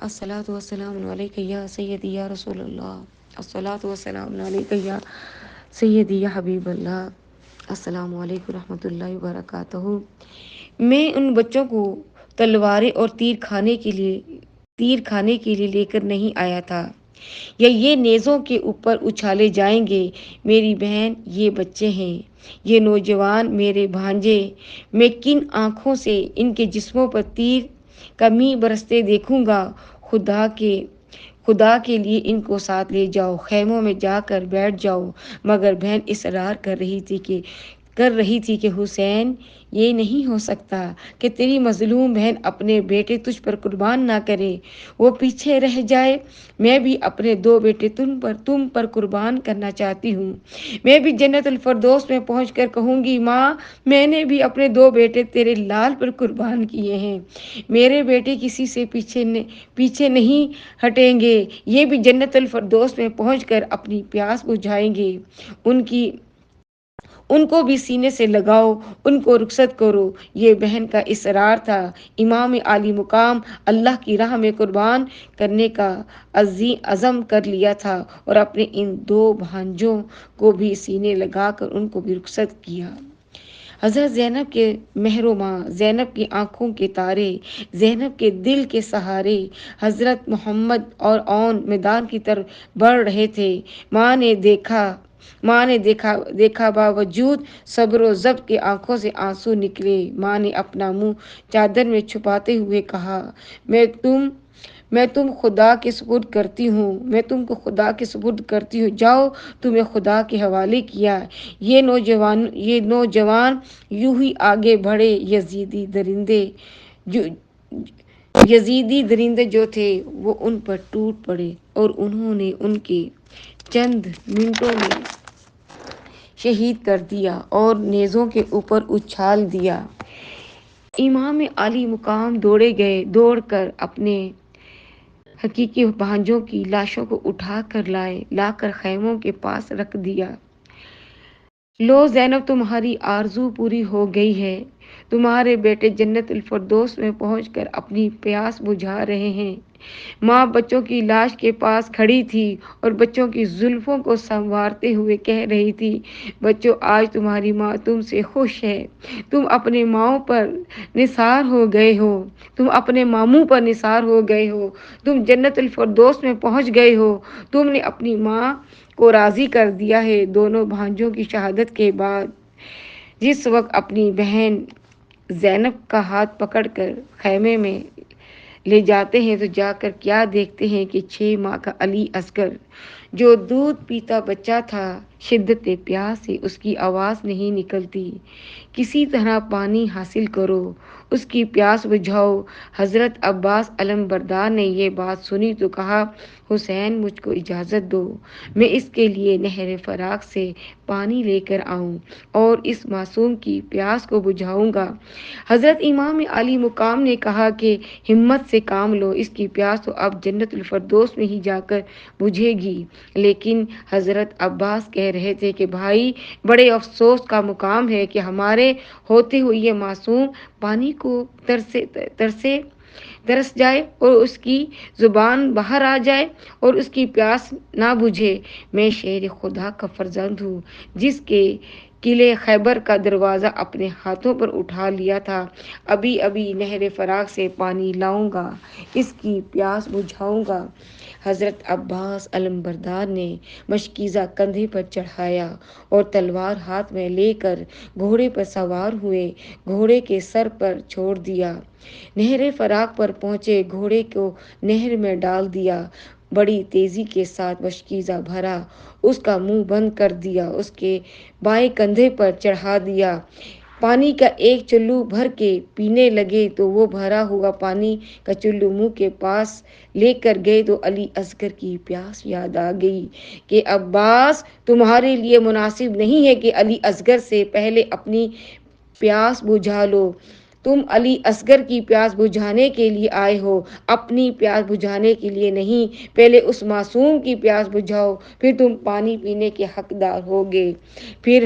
الصلاۃ والسلام علیک یا سیدی یا رسول اللہ، الصلاۃ والسلام علیک یا سیدی یا حبیب اللہ، السلام علیکم رحمۃ اللہ وبرکاتہ۔ میں ان بچوں کو تلواریں اور تیر کھانے کے لیے لے کر نہیں آیا تھا، یا یہ نیزوں کے اوپر اچھالے جائیں گے۔ میری بہن، یہ بچے ہیں، یہ نوجوان میرے بھانجے، میں کن آنکھوں سے ان کے جسموں پر تیر کمی برستے دیکھوں گا۔ خدا کے لیے ان کو ساتھ لے جاؤ، خیموں میں جا کر بیٹھ جاؤ۔ مگر بہن اصرار کر رہی تھی کہ حسین، یہ نہیں ہو سکتا کہ تیری مظلوم بہن اپنے بیٹے تجھ پر قربان نہ کرے، وہ پیچھے رہ جائے۔ میں بھی اپنے 2 بیٹے تم پر قربان کرنا چاہتی ہوں۔ میں بھی جنت الفردوس میں پہنچ کر کہوں گی، ماں، میں نے بھی اپنے 2 بیٹے تیرے لال پر قربان کیے ہیں۔ میرے بیٹے کسی سے پیچھے نہیں ہٹیں گے، یہ بھی جنت الفردوس میں پہنچ کر اپنی پیاس بجھائیں گے۔ ان کو بھی سینے سے لگاؤ، ان کو رخصت کرو۔ یہ بہن کا اصرار تھا۔ امام علی مقام اللہ کی راہ میں قربان کرنے کا عزم کر لیا تھا، اور اپنے ان 2 بھانجوں کو بھی سینے لگا کر ان کو بھی رخصت کیا۔ حضرت زینب کے مہر ماں، زینب کی آنکھوں کے تارے، زینب کے دل کے سہارے حضرت محمد اور اون میدان کی طرف بڑھ رہے تھے۔ ماں نے دیکھا باوجود صبر و ضبط کے آنکھوں سے آنسو نکلے۔ ماں نے اپنا منہ چادر میں چھپاتے ہوئے کہا، میں تم خدا کے سپرد کرتی ہوں، جاؤ، تمہیں خدا کے حوالے کیا۔ یہ نوجوان یوں ہی آگے بڑھے۔ یزیدی درندے جو تھے وہ ان پر ٹوٹ پڑے، اور انہوں نے ان کے چند منٹوں میں شہید کر دیا اور نیزوں کے اوپر اچھال دیا۔ امام علی مقام دوڑ کر اپنے حقیقی بھانجوں کی لاشوں کو اٹھا کر لا کر خیموں کے پاس رکھ دیا۔ لو زینب، تمہاری آرزو پوری ہو گئی ہے۔ تمہارے بیٹے جنت الفردوس میں پہنچ کر اپنی پیاس بجھا رہے ہیں۔ ماں بچوں کی لاش کے پاس کھڑی تھی اور بچوں کی زلفوں کو سنوارتے ہوئے کہہ رہی تھی، بچوں، آج تمہاری ماں تم سے خوش ہے۔ تم اپنے ماموں پر نثار ہو گئے ہو، تم جنت الفردوس میں پہنچ گئے ہو، تم نے اپنی ماں کو راضی کر دیا ہے۔ دونوں بھانجوں کی شہادت کے بعد جس وقت اپنی بہن زینب کا ہاتھ پکڑ کر خیمے میں لے جاتے ہیں تو جا کر کیا دیکھتے ہیں کہ 6 ماہ کا علی اصغر، جو دودھ پیتا بچہ تھا، شدت پیاس سے اس کی آواز نہیں نکلتی۔ کسی طرح پانی حاصل کرو، اس کی پیاس بجھاؤ۔ حضرت عباس علمبردار نے یہ بات سنی تو کہا، حسین، مجھ کو اجازت دو، میں اس کے لیے نہر فراق سے پانی لے کر آؤں اور اس معصوم کی پیاس کو بجھاؤں گا۔ حضرت امام علی مقام نے کہا کہ ہمت سے کام لو، اس کی پیاس تو اب جنت الفردوس میں ہی جا کر بجھے گی۔ لیکن حضرت عباس کہہ رہے تھے کہ بھائی، بڑے افسوس کا مقام ہے کہ ہمارے ہوتے ہوئے یہ معصوم پانی کو ترس جائے اور اس کی زبان باہر آ جائے اور اس کی پیاس نہ بجھے۔ میں شیر خدا کا فرزند ہوں، جس کے قلعے خیبر کا دروازہ اپنے ہاتھوں پر اٹھا لیا تھا۔ ابھی نہر فراق سے پانی لاؤں گا، اس کی پیاس بجھاؤں گا۔ حضرت عباس علمبردار نے مشکیزہ کندھے پر چڑھایا اور تلوار ہاتھ میں لے کر گھوڑے پر سوار ہوئے، گھوڑے کے سر پر چھوڑ دیا۔ نہر فراق پر پہنچے، گھوڑے کو نہر میں ڈال دیا، بڑی تیزی کے ساتھ مشکیزہ بھرا، اس کا منہ بند کر دیا، اس کے بائیں کندھے پر چڑھا دیا۔ پانی کا ایک چلو بھر کے پینے لگے تو وہ بھرا ہوا پانی کا چلو منہ کے پاس لے کر گئے تو علی اصغر کی پیاس یاد آ گئی کہ عباس، تمہارے لیے مناسب نہیں ہے کہ علی اصغر سے پہلے اپنی پیاس بجھا لو۔ تم علی اصغر کی پیاس بجھانے کے لیے آئے ہو، اپنی پیاس بجھانے کے لیے نہیں۔ پہلے اس معصوم کی پیاس بجھاؤ، پھر تم پانی پینے کے حقدار ہوگے۔ پھر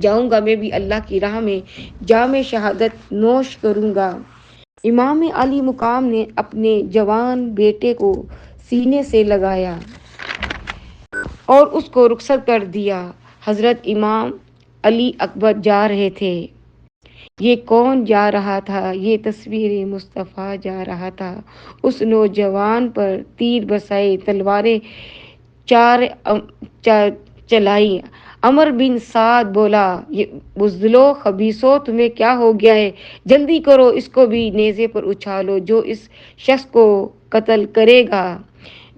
جاؤں گا، میں بھی اللہ کی راہ میں جام شہادت نوش کروں گا۔ امام علی مقام نے اپنے جوان بیٹے کو سینے سے لگایا اور اس کو رخصت کر دیا۔ حضرت امام علی اکبر جا رہے تھے۔ یہ کون جا رہا تھا؟ یہ تصویر مصطفیٰ جا رہا تھا۔ اس نوجوان پر تیر برسائے، تلواریں چلائی۔ عمر بن سعد بولا، یہ بزدلو خبیثو، تمہیں کیا ہو گیا ہے؟ جلدی کرو، اس کو بھی نیزے پر اچھالو۔ جو اس شخص کو قتل کرے گا،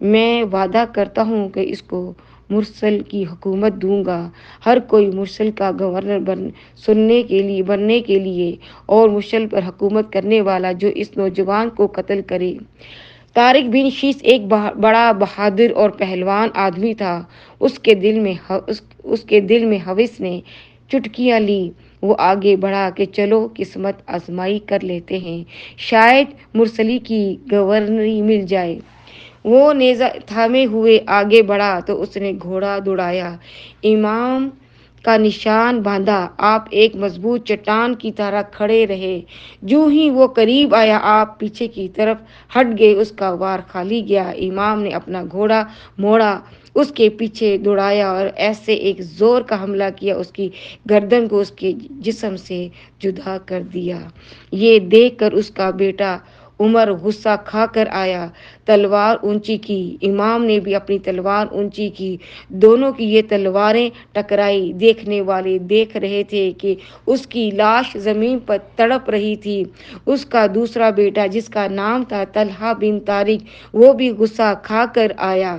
میں وعدہ کرتا ہوں کہ اس کو مرسل کی حکومت دوں گا۔ ہر کوئی مرسل کا گورنر بننے کے لیے اور مرسل پر حکومت کرنے والا جو اس نوجوان کو قتل کرے۔ طارق بن شیس ایک بڑا بہادر اور پہلوان آدمی تھا۔ اس کے دل میں ہوس نے چٹکیاں لی۔ وہ آگے بڑھا کہ چلو قسمت آزمائی کر لیتے ہیں، شاید مرسلی کی گورنری مل جائے۔ وہ نیزہ تھامے ہوئے آگے بڑھا تو اس نے گھوڑا دوڑایا، امام کا نشان باندھا۔ آپ ایک مضبوط چٹان کی طرح کھڑے رہے۔ جو ہی وہ قریب آیا، آپ پیچھے کی طرف ہٹ گئے۔ اس کا وار خالی گیا۔ امام نے اپنا گھوڑا موڑا، اس کے پیچھے دوڑایا اور ایسے ایک زور کا حملہ کیا، اس کی گردن کو اس کے جسم سے جدا کر دیا۔ یہ دیکھ کر اس کا بیٹا عمر غصہ کھا کر آیا، تلوار اونچی کی۔ امام نے بھی اپنی تلوار اونچی کی۔ دونوں کی یہ تلواریں ٹکرائی۔ دیکھنے والے دیکھ رہے تھے کہ اس کی لاش زمین پر تڑپ رہی تھی۔ اس کا دوسرا بیٹا، جس کا نام تھا طلحہ بن طارق، وہ بھی غصہ کھا کر آیا۔